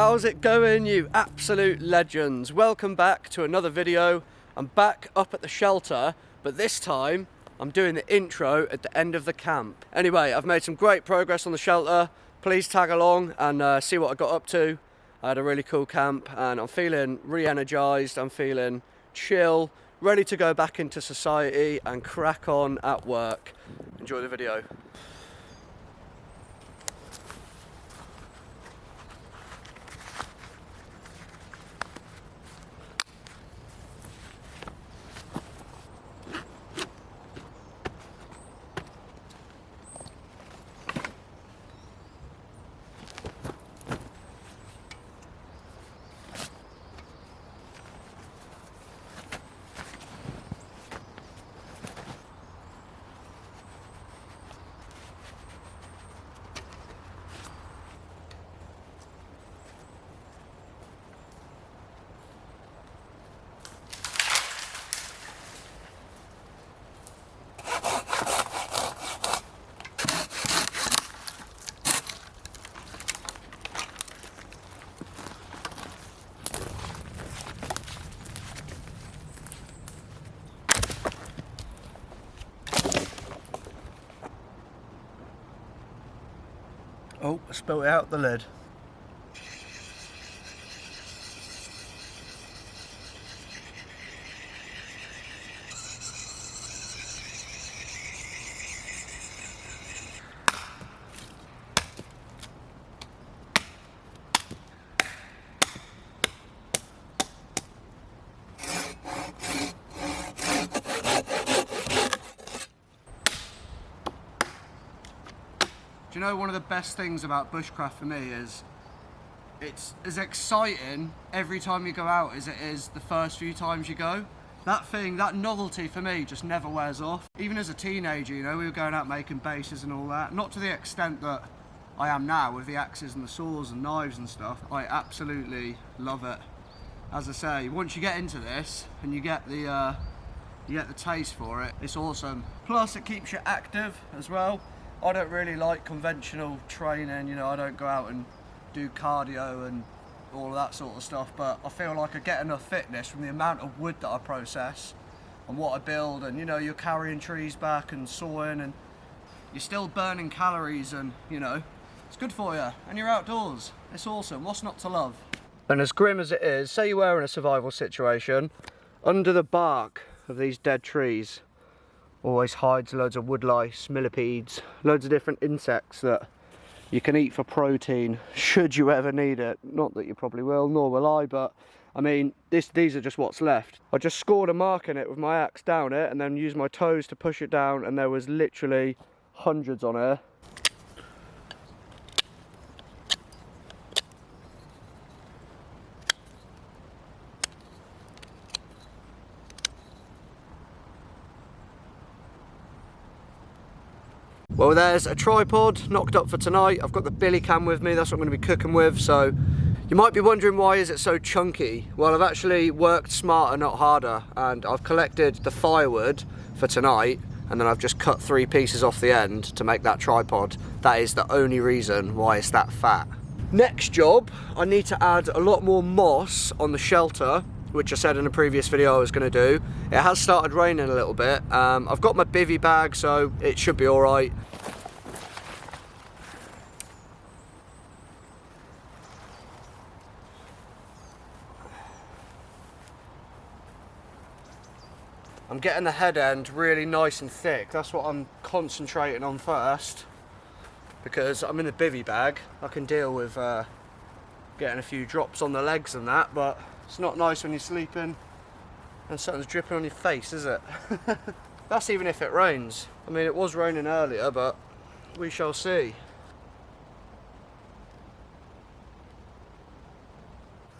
How's it going, you absolute legends? Welcome back to another video. I'm back up at the shelter, but this time I'm doing the intro at the end of the camp. Anyway, I've made some great progress on the shelter. Please tag along and see what I got up to. I had a really cool camp and I'm feeling re-energized, I'm feeling chill, ready to go back into society and crack on at work. Enjoy the video. Oh, I spilled out the lid. Do you know, one of the best things about bushcraft for me is it's as exciting every time you go out as it is the first few times you go. That novelty for me just never wears off. Even as a teenager, you know, we were going out making bases and all that. Not to the extent that I am now with the axes and the saws and knives and stuff. I absolutely love it. As I say, once you get into this and you get the taste for it, it's awesome. Plus it keeps you active as well. I don't really like conventional training, you know, I don't go out and do cardio and all of that sort of stuff, but I feel like I get enough fitness from the amount of wood that I process and what I build, and you know, you're carrying trees back and sawing and you're still burning calories, and you know, it's good for you and you're outdoors. It's awesome. What's not to love? And as grim as it is, say you were in a survival situation, under the bark of these dead trees always hides loads of wood lice, millipedes, loads of different insects that you can eat for protein should you ever need it. Not that you probably will, nor will I, but I mean, these are just what's left. I just scored a mark in it with my axe down it and then used my toes to push it down, and there was literally hundreds on here. Well, there's a tripod knocked up for tonight. I've got the billy cam with me, that's what I'm going to be cooking with. So you might be wondering, why is it so chunky? Well, I've actually worked smarter, not harder, and I've collected the firewood for tonight, and then I've just cut 3 pieces off the end to make that tripod. That is the only reason why it's that fat. Next job, I need to add a lot more moss on the shelter, which I said in a previous video I was going to do. It has started raining a little bit. I've got my bivvy bag, so it should be all right. I'm getting the head end really nice and thick. That's what I'm concentrating on first, because I'm in the bivvy bag. I can deal with getting a few drops on the legs and that, but it's not nice when you're sleeping and something's dripping on your face, is it? That's even if it rains. I mean, it was raining earlier, but we shall see.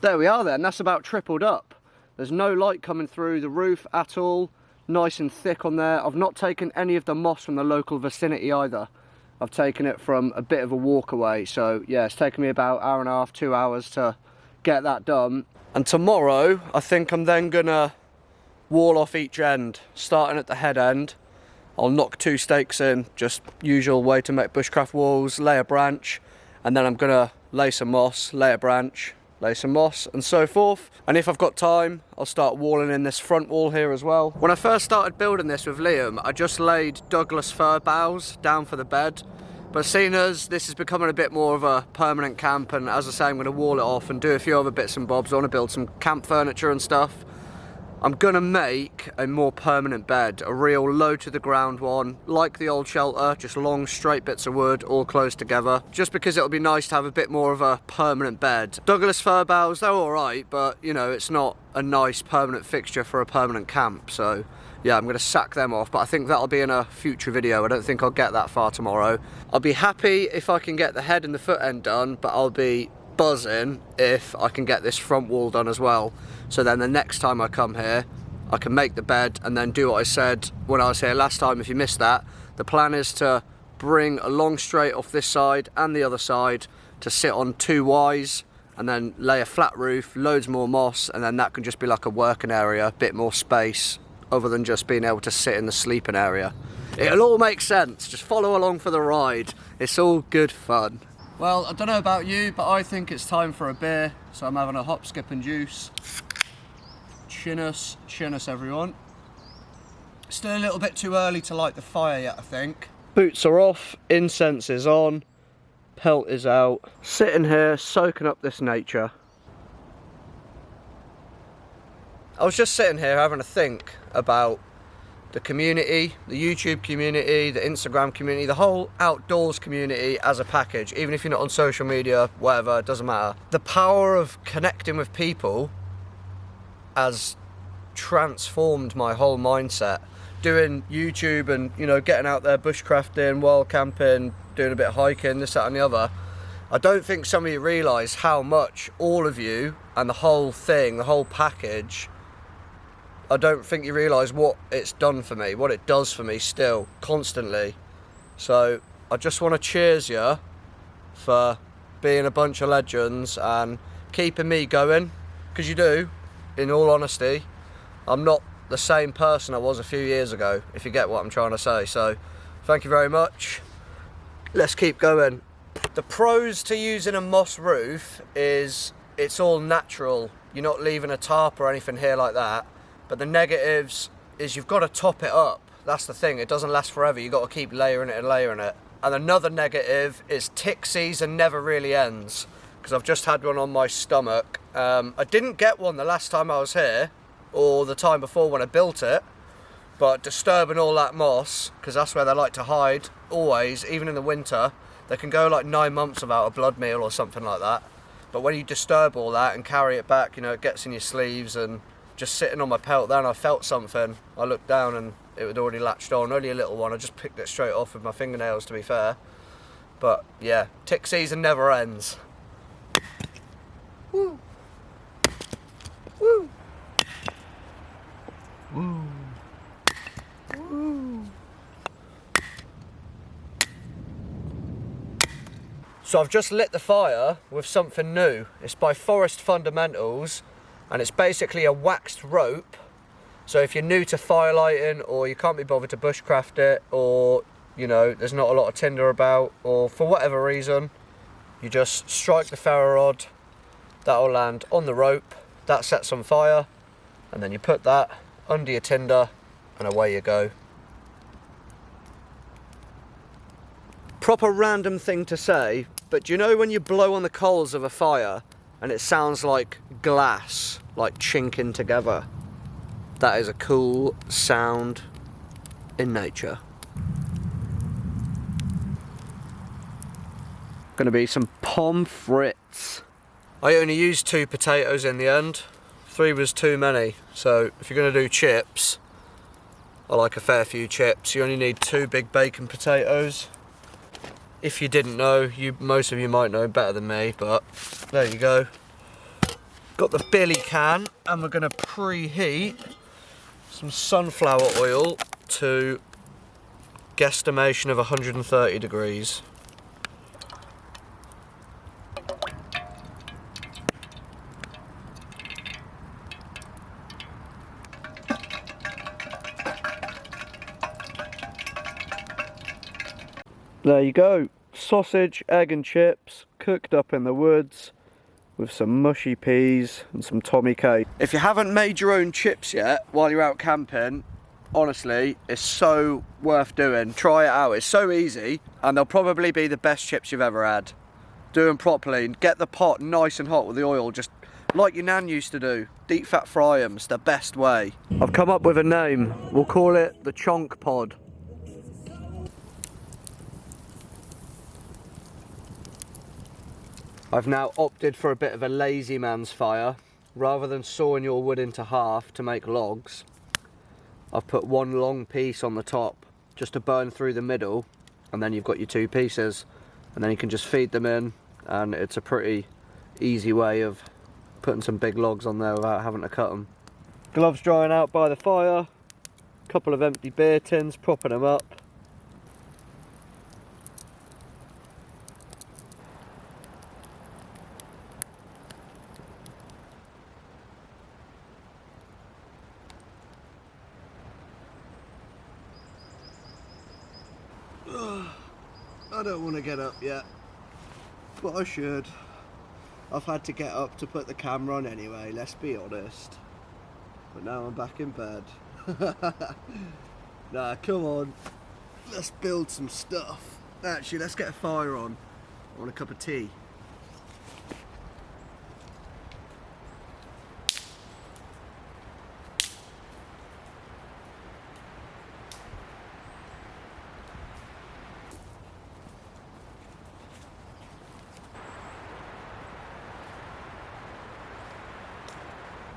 There we are then, that's about tripled up. There's no light coming through the roof at all. Nice and thick on there. I've not taken any of the moss from the local vicinity either. I've taken it from a bit of a walk away. So yeah, it's taken me about 1.5 hours, 2 hours to get that done. And tomorrow, I think I'm then gonna wall off each end, starting at the head end. I'll knock 2 stakes in, just usual way to make bushcraft walls, lay a branch, and then I'm gonna lay some moss, lay a branch, lay some moss and so forth. And if I've got time, I'll start walling in this front wall here as well. When I first started building this with Liam, I just laid Douglas fir boughs down for the bed. But seeing as this is becoming a bit more of a permanent camp, and as I say, I'm going to wall it off and do a few other bits and bobs. I want to build some camp furniture and stuff. I'm going to make a more permanent bed, a real low to the ground one, like the old shelter, just long straight bits of wood all close together, just because it'll be nice to have a bit more of a permanent bed. Douglas fir boughs, they're alright, but you know, it's not a nice permanent fixture for a permanent camp, so yeah, I'm going to sack them off, but I think that'll be in a future video. I don't think I'll get that far tomorrow. I'll be happy if I can get the head and the foot end done, but I'll be buzzing if I can get this front wall done as well. So then the next time I come here, I can make the bed and then do what I said when I was here last time. If you missed that, the plan is to bring a long straight off this side and the other side to sit on 2 Ys, and then lay a flat roof, loads more moss, and then that can just be like a working area, a bit more space, other than just being able to sit in the sleeping area. It'll all make sense, just follow along for the ride. It's all good fun. Well, I don't know about you, but I think it's time for a beer, so I'm having a hop, skip and juice. Chinus everyone. Still a little bit too early to light the fire yet, I think. Boots are off, incense is on, pelt is out. Sitting here, soaking up this nature. I was just sitting here having a think about the community, the YouTube community, the Instagram community, the whole outdoors community as a package. Even if you're not on social media, whatever, it doesn't matter. The power of connecting with people has transformed my whole mindset. Doing YouTube and, you know, getting out there bushcrafting, wild camping, doing a bit of hiking, this, that and the other. I don't think some of you realise how much all of you and the whole thing, the whole package, I don't think you realise what it's done for me, what it does for me still, constantly. So I just want to cheers you for being a bunch of legends and keeping me going, because you do. In all honesty, I'm not the same person I was a few years ago, if you get what I'm trying to say. So thank you very much. Let's keep going. The pros to using a moss roof is it's all natural. You're not leaving a tarp or anything here like that. But the negatives is you've got to top it up. That's the thing, it doesn't last forever. You've got to keep layering it and layering it. And another negative is tick season never really ends, because I've just had one on my stomach. I didn't get one the last time I was here, or the time before when I built it, but disturbing all that moss, because that's where they like to hide, always, even in the winter, they can go like 9 months without a blood meal or something like that. But when you disturb all that and carry it back, you know, it gets in your sleeves. And just sitting on my pelt then, I felt something. I looked down and it had already latched on, only a little one. I just picked it straight off with my fingernails, to be fair. But yeah, tick season never ends. Woo. Woo. Woo. Woo. So I've just lit the fire with something new. It's by Forest Fundamentals, and it's basically a waxed rope. So if you're new to firelighting, or you can't be bothered to bushcraft it, or you know, there's not a lot of tinder about, or for whatever reason, you just strike the ferro rod, that'll land on the rope, that sets on fire, and then you put that under your tinder, and away you go. Proper random thing to say, but do you know when you blow on the coals of a fire and it sounds like glass, like chinking together? That is a cool sound in nature. Gonna be some pommes frites. I only used 2 potatoes in the end. 3 was too many. So if you're gonna do chips, I like a fair few chips. You only need 2 big bacon potatoes. If you didn't know, most of you might know better than me, but there you go. Got the billy can, and we're gonna preheat some sunflower oil to guesstimation of 130 degrees. There you go, sausage, egg and chips, cooked up in the woods with some mushy peas and some Tommy cake. If you haven't made your own chips yet while you're out camping, honestly, it's so worth doing. Try it out, it's so easy, and they'll probably be the best chips you've ever had. Do them properly, get the pot nice and hot with the oil, just like your nan used to do. Deep fat fry them, it's the best way. I've come up with a name, we'll call it the Chonk Pod. I've now opted for a bit of a lazy man's fire. Rather than sawing your wood into half to make logs, I've put one long piece on the top just to burn through the middle, and then you've got your two pieces, and then you can just feed them in, and it's a pretty easy way of putting some big logs on there without having to cut them. Gloves drying out by the fire, couple of empty beer tins, propping them up. I don't want to get up yet, but I should. I've had to get up to put the camera on anyway, let's be honest. But now I'm back in bed. Nah, come on. Let's build some stuff. Actually, let's get a fire on. I want a cup of tea.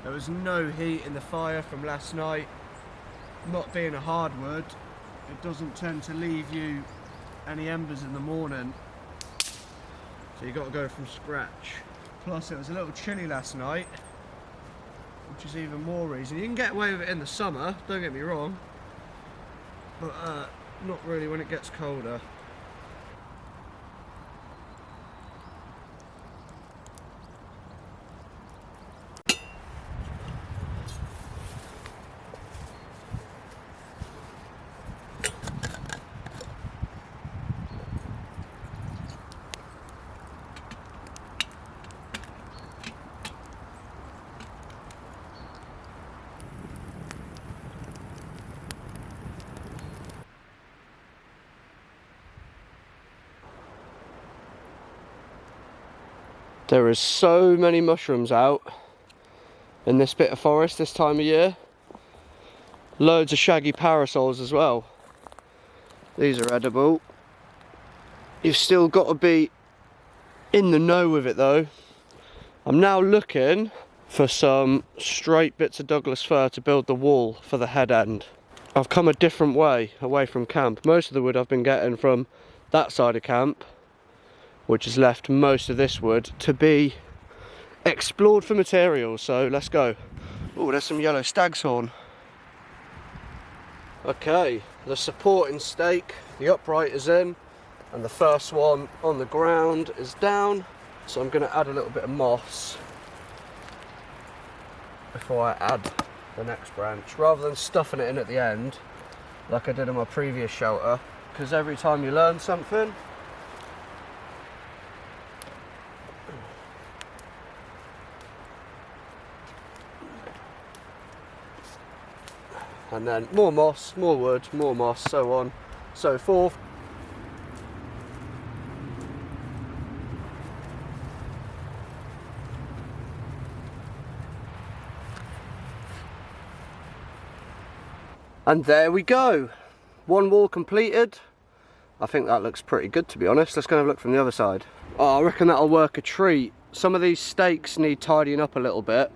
There was no heat in the fire from last night. Not being a hardwood, it doesn't tend to leave you any embers in the morning. So you got to go from scratch. Plus it was a little chilly last night, which is even more reason. You can get away with it in the summer, don't get me wrong, but not really when it gets colder. There is so many mushrooms out in this bit of forest this time of year. Loads of shaggy parasols as well. These are edible. You've still got to be in the know with it though. I'm now looking for some straight bits of Douglas fir to build the wall for the head end. I've come a different way away from camp. Most of the wood I've been getting from that side of camp, which has left most of this wood to be explored for materials, so let's go. Oh, there's some yellow stag's horn. Okay, the supporting stake, the upright is in, and the first one on the ground is down, so I'm going to add a little bit of moss before I add the next branch, rather than stuffing it in at the end like I did in my previous shelter, because every time you learn something, and then more moss, more wood, more moss, so on, so forth. And there we go. One wall completed. I think that looks pretty good, to be honest. Let's go and have a look from the other side. Oh, I reckon that'll work a treat. Some of these stakes need tidying up a little bit,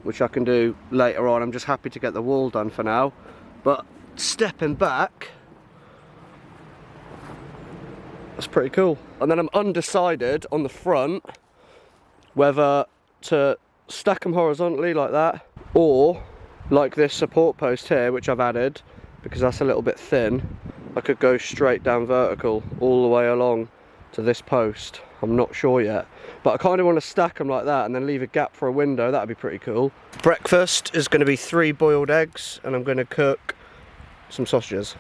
which I can do later on. I'm just happy to get the wall done for now. But stepping back, that's pretty cool. And then I'm undecided on the front whether to stack them horizontally like that, or like this support post here, which I've added because that's a little bit thin. I could go straight down vertical all the way along to this post. I'm not sure yet, but I kind of want to stack them like that and then leave a gap for a window. That'd be pretty cool. Breakfast is going to be 3 boiled eggs, and I'm going to cook some sausages.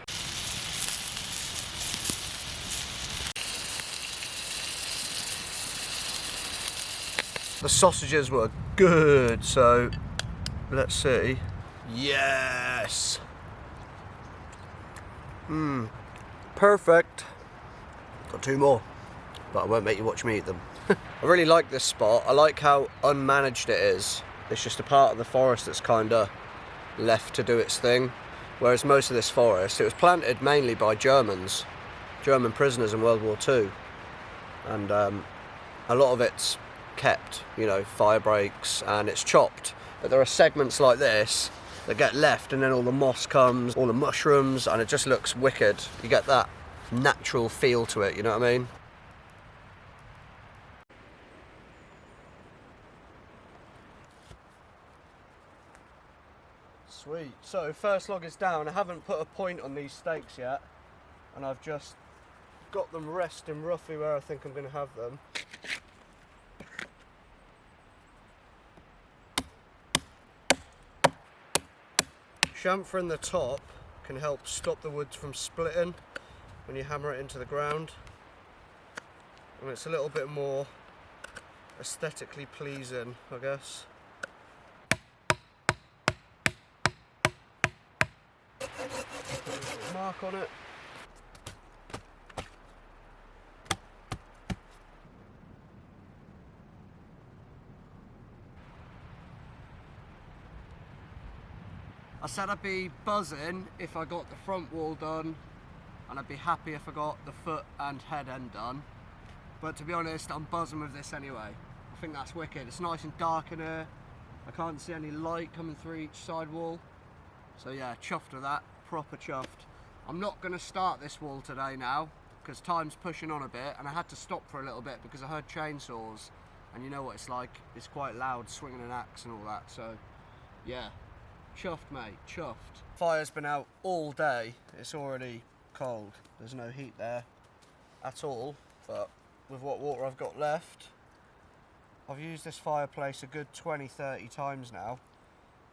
The sausages were good, so let's see. Yes! Perfect. Got 2 more, but I won't make you watch me eat them. I really like this spot. I like how unmanaged it is. It's just a part of the forest that's kind of left to do its thing. Whereas most of this forest, it was planted mainly by German prisoners in World War II. And a lot of it's kept, you know, fire breaks, and it's chopped. But there are segments like this that get left, and then all the moss comes, all the mushrooms, and it just looks wicked. You get that natural feel to it, you know what I mean? Sweet. So first log is down. I haven't put a point on these stakes yet, and I've just got them resting roughly where I think I'm going to have them. Chamfer in the top can help stop the wood from splitting when you hammer it into the ground, and it's a little bit more aesthetically pleasing, I guess. Mark on it. I said I'd be buzzing if I got the front wall done, and I'd be happy if I got the foot and head end done. But to be honest, I'm buzzing with this anyway. I think that's wicked. It's nice and dark in here. I can't see any light coming through each side wall. So yeah, chuffed with that, proper chuffed. I'm not going to start this wall today now, because time's pushing on a bit, and I had to stop for a little bit because I heard chainsaws, and you know what it's like, it's quite loud swinging an axe and all that. So yeah, chuffed mate, chuffed. Fire's been out all day. It's already cold, there's no heat there at all, but with what water I've got left, I've used this fireplace a good 20-30 times now,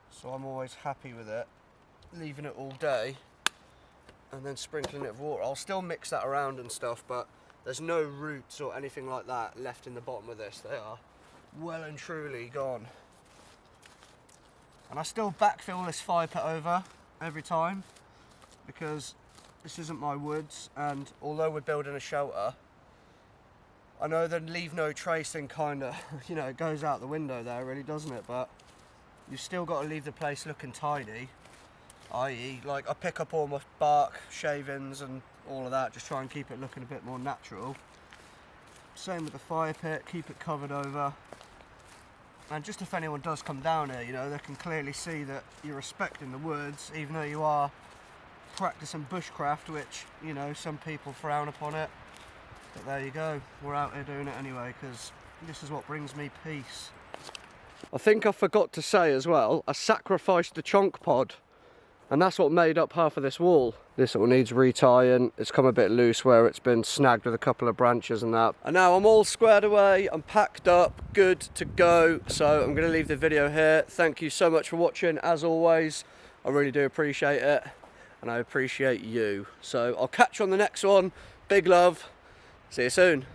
so I'm always happy with it. Leaving it all day and then sprinkling it with water. I'll still mix that around and stuff, but there's no roots or anything like that left in the bottom of this. They are well and truly gone. And I still backfill this fire pit over every time, because this isn't my woods, and although we're building a shelter, I know the leave no trace thing kind of, you know, it goes out the window there really, doesn't it? But you've still got to leave the place looking tidy. I.e., like, I pick up all my bark, shavings and all of that, just try and keep it looking a bit more natural. Same with the fire pit, keep it covered over. And just if anyone does come down here, you know, they can clearly see that you're respecting the woods, even though you are practicing bushcraft, which, you know, some people frown upon it. But there you go, we're out here doing it anyway, because this is what brings me peace. I think I forgot to say as well, I sacrificed the chonk pod, and that's what made up half of this wall. This all needs retying. It's come a bit loose where it's been snagged with a couple of branches and that. And now I'm all squared away, I'm packed up, good to go. So I'm gonna leave the video here. Thank you so much for watching, as always. I really do appreciate it, and I appreciate you. So I'll catch you on the next one. Big love, see you soon.